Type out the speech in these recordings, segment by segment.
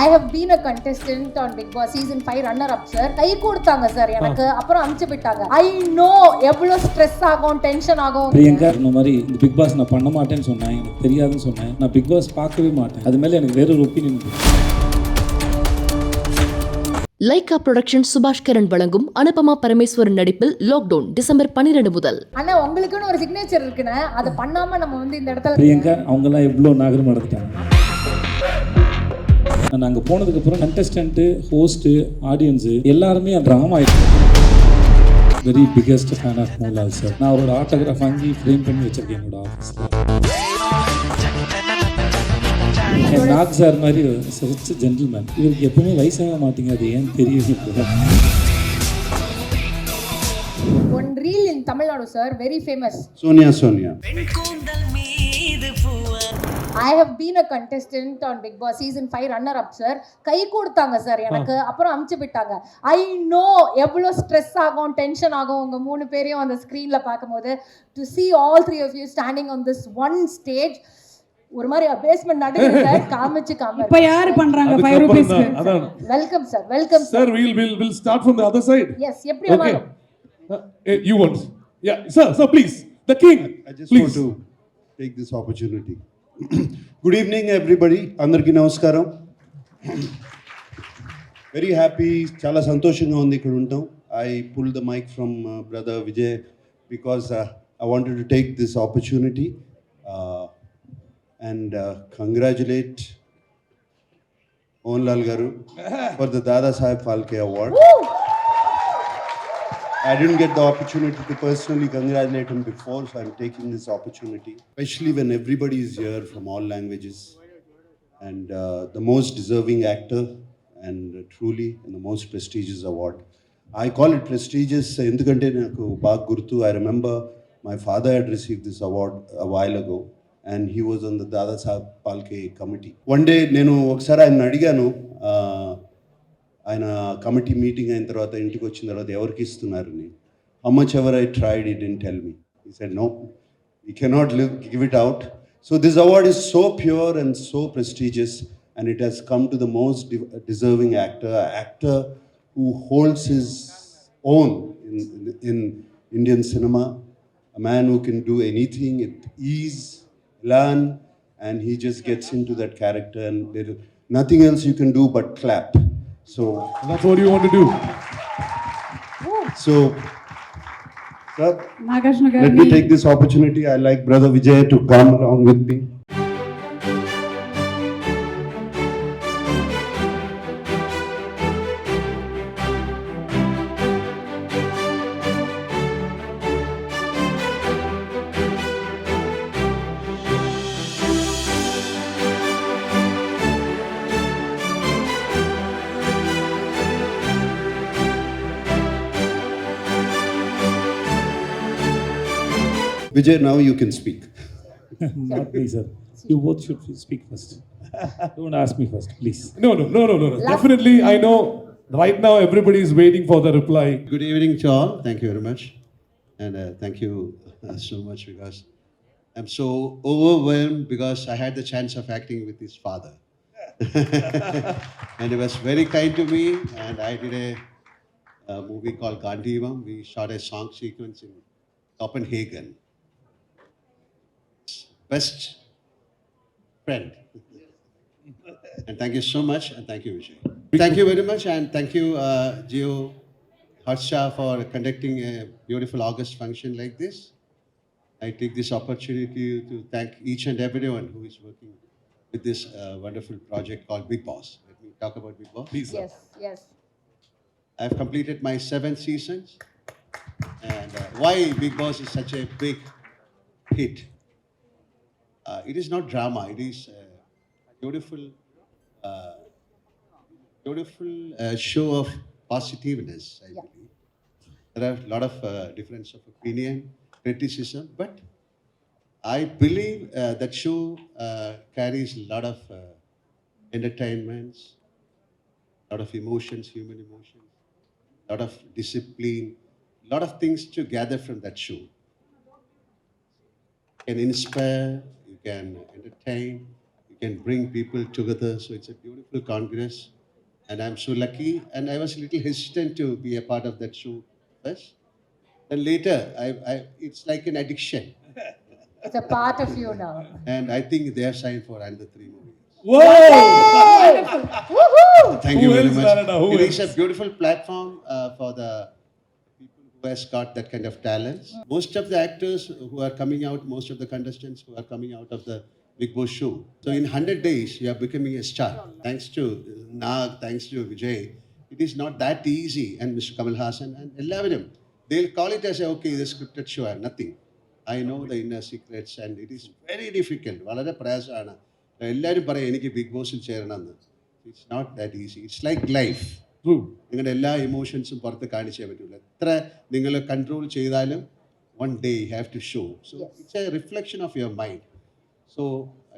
I have been a contestant on Big Boss season 5 runner up sir. கை கொடுத்தாங்க sir எனக்கு, அப்புறம் அனுப்பிச்சு விட்டாங்க. I know எவ்வளவு ஸ்ட்ரெஸ் ஆகும், டென்ஷன் ஆகும். பிரியங்கா இந்த மாதிரி இந்த பிக் பாஸ் நான் பண்ண மாட்டேன்னு சொன்னேன், எனக்கு தெரியாதுன்னு சொன்னேன். நான் பிக் பாஸ் பார்க்கவே மாட்டேன். அது மேல எனக்கு வேற ஒரு ஒப்பீனியன் இருக்கு. லைகா புரொடக்ஷன் சுபாஷ் கரன் வழங்கும் அனுபமா பரமேஸ்வரன் நடிப்பில் லாக்டவுன் டிசம்பர் 12 முதல். ஆனா உங்களுக்குன்னு ஒரு சிக்னேச்சர் இருக்குன்னு அதை பண்ணாம நம்ம வந்து இந்த இடத்துல பிரியங்கா அவங்கெல்லாம் எவ்வளோ நாகரிகம் நடந்துட்டாங்க. நான் அங்கே போனதுக்கப்புறம் கண்டஸ்டன்ட்டு, ஹோஸ்ட்டு, ஆடியன்ஸு எல்லாருமே ட்ராமா ஆகிடுச்சு. Very biggest fan of Mohanlal sir. நான் அவரோட ஆட்டோகிராஃப் வாங்கி ஃப்ரேம் பண்ணி வச்சிருக்கேன் என்னோட ஆஃபீஸில். நாக் சார் மாதிரி சச் ஜென்டில்மேன். இவருக்கு எப்பவுமே வயசாக மாட்டேங்க, அது ஏன் தெரியல. One real in Tamil Nadu sir, very famous. Sonia I have been a contestant on Big Boss season 5 runner up sir. கை கொடுத்தாங்க சார் எனக்கு, அப்புறம் அனுப்பிச்சு விட்டாங்க. I know எவ்வளவு ஸ்ட்ரெஸ் ஆகும், டென்ஷன் ஆகும் உங்க மூணு பேரையும் அந்த ஸ்க்ரீன்ல பார்க்கும்போது. To see all three of you standing on this one stage, ஒரு மாதிரி பேஸ்மெண்ட் நடுங்க சார். காமிச்சு இப்ப யார் பண்றாங்க 5 rupees க்கு? Welcome sir, welcome sir. We'll start from the other side. Yes, எப்படி வேணாலும். You want? Yeah, sir, please. The king. I just want to take this opportunity. Good evening everybody. Andarki namaskaram. Very happy, chala santoshanga undi ikkada untam. I pulled the mic from brother Vijay because I wanted to take this opportunity and congratulate Mohanlal garu for the Dada Saheb Phalke award. I didn't get the opportunity to personally congratulate him before, so I'm taking this opportunity, especially when everybody is here from all languages, and the most deserving actor, and truly in the most prestigious award. I call it prestigious endukante naku baga gurtu. I remember my father had received this award a while ago, and he was on the Dada Saheb Phalke committee. One day nenu okkasari ayana adiganu, ఆయన committee meeting అయిన తర్వాత ఇంటికి వచ్చిన తర్వాత ఎవరికి ఇస్తున్నారని. How much ever I tried, it didn't tell me. He said no, you cannot give it out. So this award is so pure and so prestigious, and it has come to the most deserving actor who holds his own in Indian cinema, a man who can do anything at ease, learn, and he just gets into that character, and there is nothing else you can do but clap. So that's what you want to do. So, sir, let me take this opportunity. I like brother Vijay to come along with me. Vijay, now you can speak. Not me, sir. You both should speak first. Don't ask me first, please. No. Definitely, I know right now everybody is waiting for the reply. Good evening to all. Thank you very much. And thank you so much, because I'm so overwhelmed because I had the chance of acting with his father. And he was very kind to me, and I did a movie called Gandhivam. We shot a song sequence in Copenhagen. Best friend. And thank you so much, and thank you, Vijay. Thank you very much, and thank you, Gio Harsha, for conducting a beautiful August function like this. I take this opportunity to thank each and everyone who is working with this wonderful project called Big Boss. Let me talk about Big Boss. Please, sir. Yes. I've completed my 7 seasons. And why Big Boss is such a big hit? It is not drama. It is a beautiful show of positiveness, I believe. There are a lot of difference of opinion, criticism, but I believe that show carries a lot of entertainments, a lot of emotions, human emotions, a lot of discipline, a lot of things to gather from that show. You can inspire, you can entertain, you can bring people together. So it's a beautiful congress, and I'm so lucky. And I was a little hesitant to be a part of that show first. And later, it's like an addiction. It's a part of you now. And I think they are signed for another 3 movies. Whoa! Woohoo! Thank Who you very else, much. Narada? Who It is a else? beautiful platform for the people who has got that kind of talents. Most of the actors who are coming out, most of the contestants who are coming out of the Big Boss show. So in 100 days, you are becoming a star. Thanks to Nag, thanks to Vijay. It is not that easy. And Mr. Kamal Hassan and Ellavarum, they'll call it as a, okay, the scripted show and nothing. I know the inner secrets and it is very difficult. വളരെ പ്രയാസമാണ്. എല്ലാവരും പറയും എനിക്ക് big ബോസിൽ ചേരണമെന്ന്. It's not that easy. It's like life. True. നിങ്ങളുടെ എല്ലാ ഇമോഷൻസും പുറത്ത് കാണിച്ചേ പറ്റില്ല. എത്ര നിങ്ങൾ കൺട്രോൾ ചെയ്താലും one day you have to show. So it's a reflection of your mind. So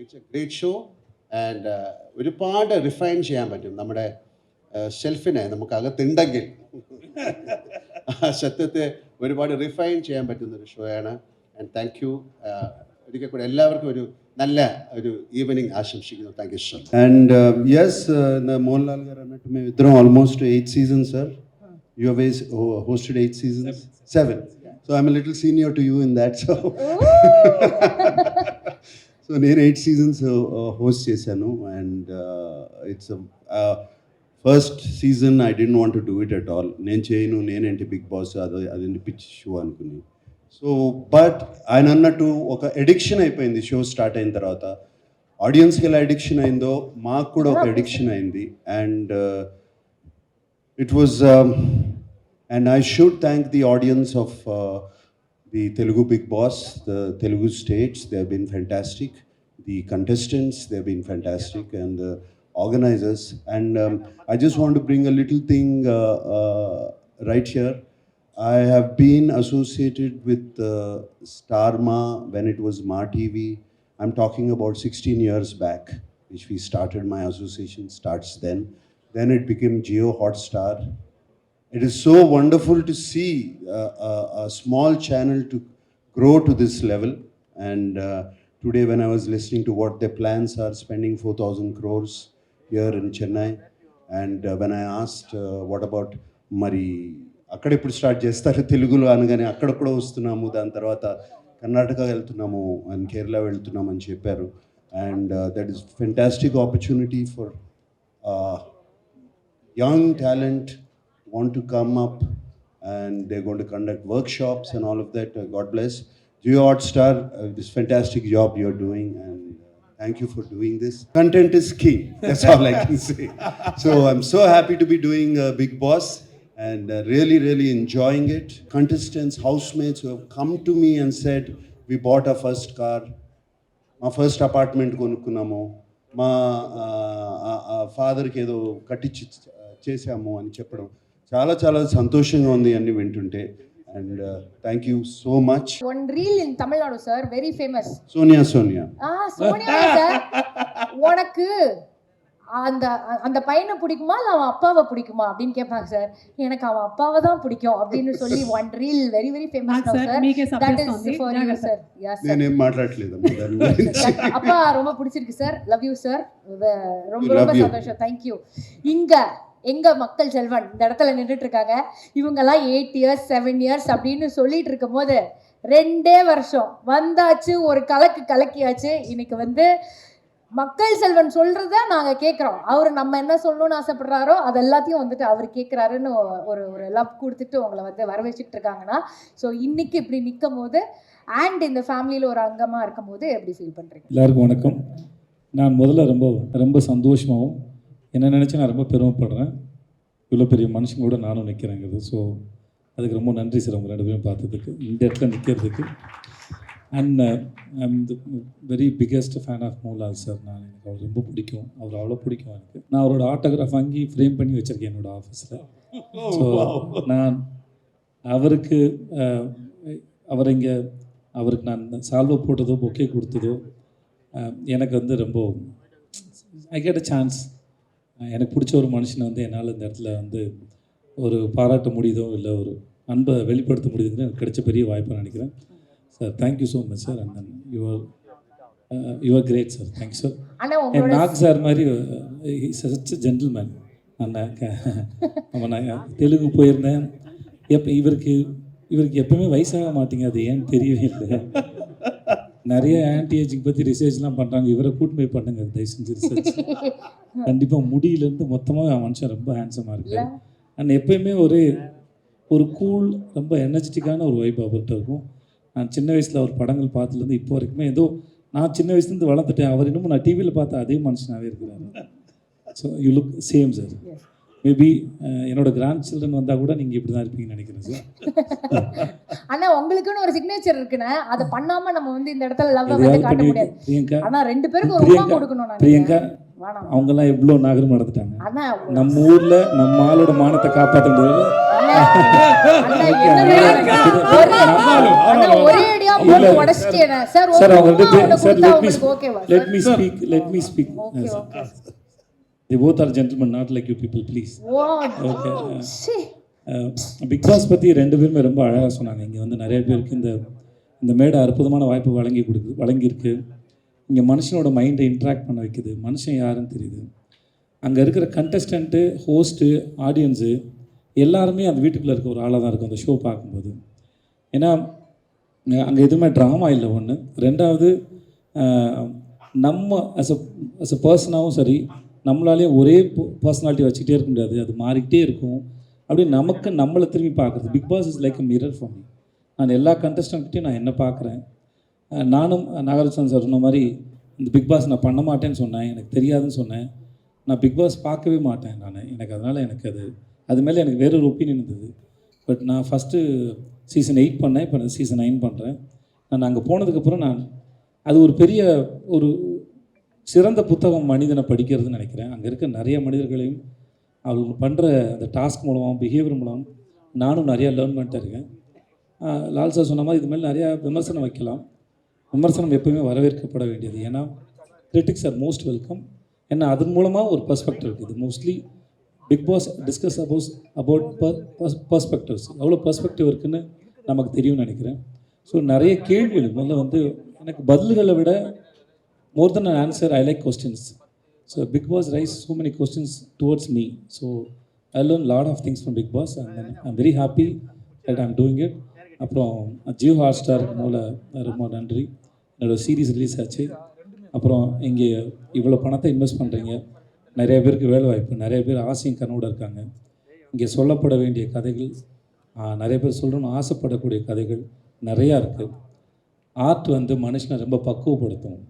it's a great show and ഒരുപാട് റിഫൈൻ ചെയ്യാൻ പറ്റും നമ്മുടെ സെൽഫിനെ നമുക്ക് അകത്തുണ്ടെങ്കിൽ ആ സത്യത്തെ ഒരുപാട് റിഫൈൻ ചെയ്യാൻ പറ്റുന്ന ഒരു ഷോയാണ്. And thank you. ഒരിക്കൽ കൂടെ എല്ലാവർക്കും ഒരു നല്ല ഒരു ഈവനിങ് ആശംസിക്കുന്നു. Thank you so much. And yes, Mohanlal garu annattu మేము ఇద్దరం almost 8 seasons, sir. You have hosted 8 seasons? 7. So I'm a little senior to you in that. So నేను 8 seasons host చేశాను and it's a first season I didn't want to do it at all. నేను చేయను, నేనేంటి బిగ్ బాస్, అదేంటి పిచ్ show అనుకుని. So but ఆయన అన్నట్టు ఒక ఎడిక్షన్ అయిపోయింది షో స్టార్ట్ అయిన తర్వాత. ఆడియన్స్కి ఎలా ఎడిక్షన్ అయిందో మాకు కూడా ఒక ఎడిక్షన్ అయింది. And it was and I should thank the audience of the Telugu Bigg Boss, the Telugu states, they have been fantastic. The contestants, they have been fantastic. And organizers. And I just want to bring a little thing right here. I have been associated with Star Ma when it was Ma TV. I'm talking about 16 years back, which we started. My association starts then. Then it became Jio Hotstar. It is so wonderful to see a small channel to grow to this level. And today when I was listening to what their plans are, spending 4,000 crores here in Chennai, and when I asked what about మరి అక్కడ ఎప్పుడు start చేస్తారు తెలుగులో అనగానే అక్కడ కూడా వస్తున్నాము, దాని తర్వాత కర్ణాటక వెళ్తున్నాము అండ్ కేరళ వెళ్తున్నాము అని చెప్పారు. And that is fantastic opportunity for young talent want to come up and they're going to conduct workshops and all of that. God bless. Jio Hotstar, this fantastic job you're doing, and thank you for doing this. Content is king. That's all I can say. So I'm so happy to be doing Big Boss and really, really enjoying it. Contestants, housemates who have come to me and said, we bought our first car, my first apartment konukunnamo, మా ఫాదర్కి ఏదో కట్టించి చేసాము అని చెప్పడం చాలా చాలా సంతోషంగా ఉంది అన్ని వింటుంటే. And thank you so much. One reel in Tamil Nadu, sir, very famous. Sonia Sonia sir, உனக்கு அந்த அந்த பையனை பிடிக்குமா இல்லை அவன் அப்பாவை பிடிக்குமா அப்படின்னு கேட்பாங்க சார். எனக்கு அவன் அப்பாவை தான் பிடிக்கும் அப்படின்னு சொல்லி one reel very very famous sir, మీకే దట్ surprise ఇస్ ఉంది. For you sir. yes sir. నేనేం మాట్లాడలేదు దాని గురించి. அப்பா ரொம்ப பிடிச்சிருக்கு சார். Love you sir. ரொம்ப Love ரொம்ப you. சந்தோஷம். Thank you. இங்க எங்க மக்கள் செல்வன் இந்த இடத்துல நின்றுட்டு இருக்காங்க. இவங்கெல்லாம் 8 years 7 years அப்படின்னு சொல்லிட்டு இருக்கும் போது 2 வருஷம் வந்தாச்சு, ஒரு கலக்கியாச்சு. இன்னைக்கு வந்து மக்கள் செல்வன் சொல்றத நாங்க கேட்குறோம். அவர் நம்ம என்ன சொல்லணும்னு ஆசைப்படுறாரோ அது எல்லாத்தையும் வந்துட்டு அவர் கேட்குறாருன்னு ஒரு ஒரு லவ் கொடுத்துட்டு உங்களை வந்து வரவழைச்சிட்டு இருக்காங்கன்னா, ஸோ இன்னைக்கு இப்படி நிற்கும் போது அண்ட் இந்த ஃபேமிலியில் ஒரு அங்கமாக இருக்கும் போது எப்படி ஃபீல் பண்ணுறீங்க? எல்லாருக்கும் வணக்கம். நான் முதல்ல ரொம்ப ரொம்ப சந்தோஷமாகவும் என்ன நினச்சி நான் ரொம்ப பெருமைப்படுறேன். இவ்வளோ பெரிய மனுஷங்களோட நானும் நிற்கிறேங்கிறது. ஸோ அதுக்கு ரொம்ப நன்றி சார், உங்கள் 2 பேரும் பார்த்ததுக்கு, இந்த இடத்துல நிற்கிறதுக்கு. And I'm the very biggest fan of Mohanlal sir. நான் எனக்கு அவர் ரொம்ப பிடிக்கும், அவர் அவ்வளோ பிடிக்கும் எனக்கு. நான் அவரோட ஆட்டோகிராஃப் வாங்கி ஃப்ரேம் பண்ணி வச்சுருக்கேன் என்னோடய ஆஃபீஸில். ஸோ நான் அவருக்கு அவருக்கு நான் சால்வை போட்டதோ பொக்கே கொடுத்ததோ எனக்கு வந்து ரொம்ப ஐ கெட் அ சான்ஸ். எனக்கு பிடிச்ச ஒரு மனுஷனை வந்து என்னால் இந்த இடத்துல வந்து ஒரு பாராட்ட முடியுதோ இல்லை ஒரு அன்பை வெளிப்படுத்த முடியுதுன்னு எனக்கு கிடைச்ச பெரிய வாய்ப்பாக நினைக்கிறேன் sir. Thank you so much sir. And then you're your great sir, thanks sir. அண்ணா என் உங்களோட நாக் சார் மாதிரி சச் ஜென்டில்மேன். அண்ணா அவன் நான் தெலுங்கு போயிருந்தேன். இவருக்கு எப்பவுமே வயசாக மாட்டேங்க, அது ஏன்னு தெரியவே இல்லை. நிறைய ஆன்டி ஏஜிங் பற்றி ரிசர்ச்லாம் பண்ணுறாங்க, இவரை கூட்டு போய் பண்ணுங்க தயவு செஞ்சு ரிசர்ச். கண்டிப்பாக முடியிலேருந்து மொத்தமாக மனுஷன் ரொம்ப ஹேண்ட்ஸமாக இருக்கார். அண்ட் எப்பயுமே ஒரு கூல் ரொம்ப எனர்ஜெட்டிக்கான ஒரு வைப் அவர்கிட்ட இருக்கும். நான் சின்ன வயசில் அவர் படங்கள் பார்த்ததுலேருந்து இப்போ வரைக்குமே ஏதோ நான் சின்ன வயசுலேருந்து வளர்ந்துட்டேன், அவர் இன்னமும் நான் டிவியில் பார்த்த அதே மனுஷனாகவே இருக்கிறாரு. So you look same sir. Maybe என்னோட கிராண்ட் சில்ட்ரன் வந்தால் கூட நீங்கள் இப்படி தான் இருப்பீங்கன்னு நினைக்கிறேன் சார். அண்ணா உங்களுக்குன்னு ஒரு சிக்னேச்சர் இருக்குண்ணே, அதை பண்ணாம நம்ம வந்து இந்த இடத்துல லவ் வந்து காட்ட முடியாது. பிரியங்கா, ஆனா 2 பேருக்கு ஒரு உமா கொடுக்கணும். நான் பிரியங்கா வேணாம் அவங்கெல்லாம் எவ்வளோ நாகரம் நடந்துட்டாங்க. அண்ணா நம்ம ஊரில் நம்ம ஆளோட மானத்தை காப்பாற்ற முடியாது. அண்ணா ஒரே அடியா போட்டு உடைச்சிட்டேன் சார். சார் அவங்கள்ட்ட சார் ஓகேவா? let me speak. They both are gentlemen, not like you people, please. Okay. Bigg Boss பற்றி 2 பேருமே ரொம்ப அழகாக சொன்னாங்க. இங்கே வந்து நிறைய பேருக்கு இந்த மேடை அற்புதமான வாய்ப்பு வழங்கியிருக்கு. இங்கே மனுஷனோட மைண்டை இன்ட்ராக்ட் பண்ண வைக்குது. மனுஷன் யாருன்னு தெரியுது. அங்கே இருக்கிற கண்டஸ்டண்ட்டு, ஹோஸ்ட்டு, ஆடியன்ஸு எல்லாருமே அந்த வீட்டுக்குள்ளே இருக்க ஒரு ஆளாக தான் இருக்கும் அந்த ஷோ பார்க்கும்போது. ஏன்னா அங்கே எதுவுமே ட்ராமா இல்லை ஒன்று. 2வது நம்ம அஸ் அ பர்சனாகவும் சரி, நம்மளாலேயே ஒரே பர்சனாலிட்டி வச்சுக்கிட்டே இருக்க முடியாது, அது மாறிக்கிட்டே இருக்கும். அப்படி நமக்கு நம்மளை திரும்பி பார்க்குறது. Bigg Boss is like a mirror for me. நான் எல்லா கண்டஸ்டன்ட்கிட்டையும் நான் என்ன பார்க்குறேன். நானும் நாகார்ஜுன சார் சொன்ன மாதிரி இந்த பிக் பாஸ் நான் பண்ண மாட்டேன்னு சொன்னேன், எனக்கு தெரியாதுன்னு சொன்னேன். நான் பிக் பாஸ் பார்க்கவே மாட்டேன் எனக்கு அதனால் எனக்கு அது மேலே எனக்கு வேறொரு ஒப்பீனியன் இருந்தது. பட் நான் ஃபஸ்ட்டு சீசன் 8 பண்ணேன், இப்போ நான் சீசன் 9 பண்ணுறேன். நான் அங்கே போனதுக்கப்புறம் அது ஒரு பெரிய ஒரு சிறந்த புத்தகம் மனிதனை படிக்கிறதுன்னு நினைக்கிறேன். அங்கே இருக்க நிறைய மனிதர்களையும் அவங்க பண்ணுற அந்த டாஸ்க் மூலமாக, பிஹேவியர் மூலம் நானும் நிறையா லேர்ன் பண்ணிட்டு இருக்கேன். லால் சார் சொன்ன மாதிரி இது மாதிரி நிறையா விமர்சனம் வைக்கலாம். விமர்சனம் எப்போவுமே வரவேற்கப்பட வேண்டியது. ஏன்னா கிரிட்டிக்ஸ் ஆர் மோஸ்ட் வெல்கம். ஏன்னா அதன் மூலமாக ஒரு பெர்ஸ்பெக்டிவ் இருக்குது. Mostly Bigg Boss discuss about perspectives. எவ்வளோ பெர்ஸ்பெக்டிவ் இருக்குதுன்னு நமக்கு தெரியும்னு நினைக்கிறேன். ஸோ நிறைய கேள்விகள் முதல்ல வந்து எனக்கு பதில்களை விட more than an answer, I like questions. So Big Boss raised so many questions towards me. So I learned a lot of things from Big Boss, and I'm very happy that I'm doing it. அப்புறம் Jio Hotstar மூலம் ரொம்ப நன்றி. என்னோடய series release ஆச்சு. அப்புறம் இங்கே இவ்வளோ பணத்தை இன்வெஸ்ட் பண்ணுறீங்க. நிறைய பேருக்கு வேலை வாய்ப்பு, நிறைய பேர் ஆசையும் கனவோட இருக்காங்க. இங்கே சொல்லப்பட வேண்டிய கதைகள், நிறைய பேர் சொல்லணும்னு ஆசைப்படக்கூடிய கதைகள் நிறையா இருக்குது. ஆர்ட் வந்து மனுஷனை ரொம்ப பக்குவப்படுத்தும்,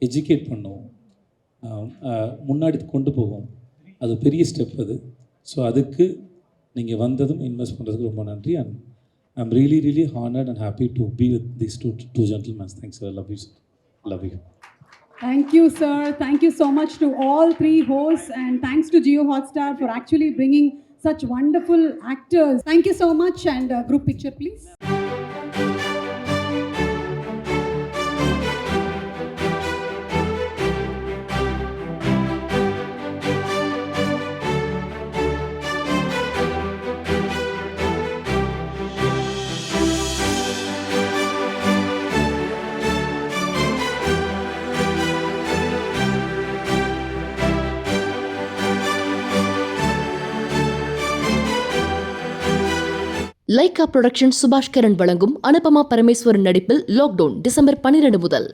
எஜுகேட் பண்ணும், முன்னாடி கொண்டு போகும். அது பெரிய ஸ்டெப் அது. ஸோ அதுக்கு நீங்கள் வந்ததும் இன்வெஸ்ட் பண்ணுறதுக்கு ரொம்ப நன்றி. And I'm really honoured and happy to be with these two gentlemans. Thanks sir. Love you sir. Love you. Thank you, sir. Thank you so much to all 3 hosts, and thanks to Jio Hotstar for actually bringing such wonderful actors. Thank you so much, and group picture, please. Lyca production சுபாஷ் கரன் வழங்கும் அனுபமா பரமேஸ்வரன் நடிப்பில் lockdown December 12 முதல்.